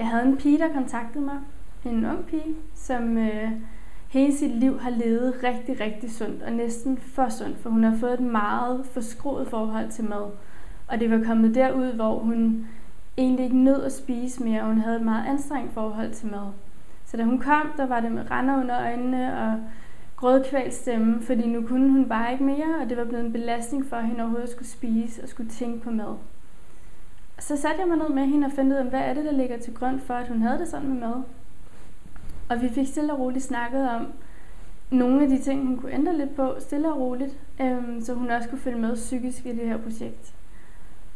Jeg havde en pige, der kontaktede mig. En ung pige, som hele sit liv har levet rigtig, rigtig sundt. Og næsten for sundt, for hun har fået et meget forskruet forhold til mad. Og det var kommet derud, hvor hun egentlig ikke nød at spise mere, og hun havde et meget anstrengt forhold til mad. Så da hun kom, der var det med render under øjnene og grådkvalt stemme, fordi nu kunne hun bare ikke mere, og det var blevet en belastning for hende overhovedet at skulle spise og skulle tænke på mad. Så satte jeg mig ned med hende og fandt ud af, hvad er det, der ligger til grund for, at hun havde det sådan med mad. Og vi fik stille og roligt snakket om nogle af de ting, hun kunne ændre lidt på, stille og roligt, så hun også kunne følge med psykisk i det her projekt.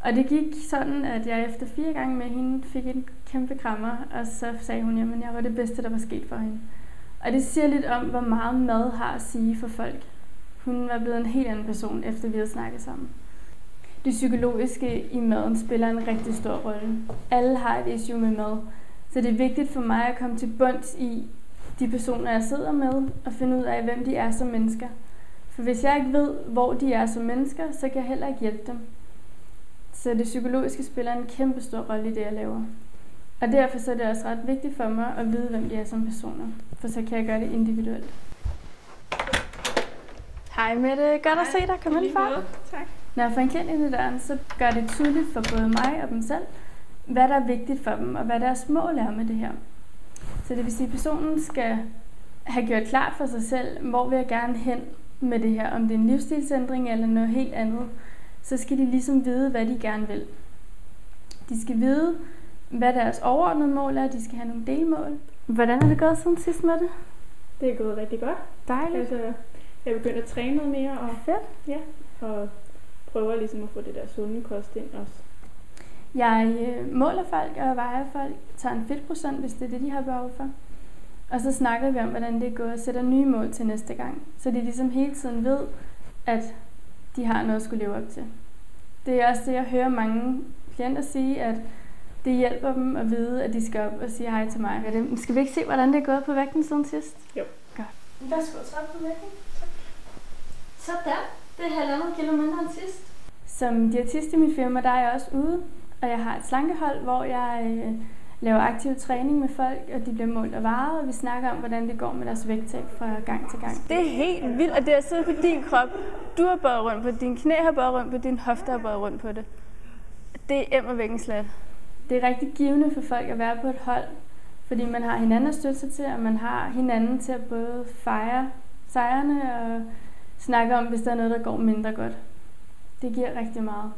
Og det gik sådan, at jeg efter 4 gange med hende fik en kæmpe krammer, og så sagde hun, at jeg var det bedste, der var sket for hende. Og det siger lidt om, hvor meget mad har at sige for folk. Hun var blevet en helt anden person, efter vi havde snakket sammen. Det psykologiske i maden spiller en rigtig stor rolle. Alle har et issue med mad, så det er vigtigt for mig at komme til bunds i de personer, jeg sidder med, og finde ud af, hvem de er som mennesker. For hvis jeg ikke ved, hvor de er som mennesker, så kan jeg heller ikke hjælpe dem. Så det psykologiske spiller en kæmpe stor rolle i det, jeg laver. Og derfor så er det også ret vigtigt for mig at vide, hvem de er som personer. For så kan jeg gøre det individuelt. Hej Mette, godt at se dig. Kom ind, far. Tak. Når jeg får en klient ind i døren, så gør det tydeligt for både mig og dem selv, hvad der er vigtigt for dem, og hvad deres mål er med det her. Så det vil sige, at personen skal have gjort klart for sig selv, hvor vil jeg gerne hen med det her. Om det er en livsstilsændring eller noget helt andet, så skal de ligesom vide, hvad de gerne vil. De skal vide, hvad deres overordnede mål er. De skal have nogle delmål. Hvordan er det gået siden sidst med det? Det er gået rigtig godt. Dejligt. Altså, jeg er begyndt at træne noget mere. Og, fedt. Ja, og prøver ligesom at få det der sunde kost ind også. Jeg måler folk og vejer folk, tager en fedtprocent, hvis det er det, de har behov for. Og så snakker vi om, hvordan det går og sætter nye mål til næste gang. Så de ligesom hele tiden ved, at de har noget at skulle leve op til. Det er også det, jeg hører mange klienter sige, at det hjælper dem at vide, at de skal op og sige hej til mig. Skal vi ikke se, hvordan det er gået på vægten siden sidst? Jo. Godt. Værsgo, så op på vægten. Sådan. Det er 1,5 kilo mindre end sidst. Som diætist i mit firma, der er jeg også ude, og jeg har et slankehold, hvor jeg laver aktiv træning med folk, og de bliver målt og vejet, og vi snakker om, hvordan det går med deres vægttab fra gang til gang. Det er helt vildt, at det er siddet på din krop. Du har båret rundt på det, dine knæ har båret rundt på det, dine hofter har båret rundt på det. Det er emmervækken slat. Det er rigtig givende for folk at være på et hold, fordi man har hinanden at støtte sig til, og man har hinanden til at både fejre sejrene og snakke om, hvis der er noget, der går mindre godt. Det giver rigtig meget.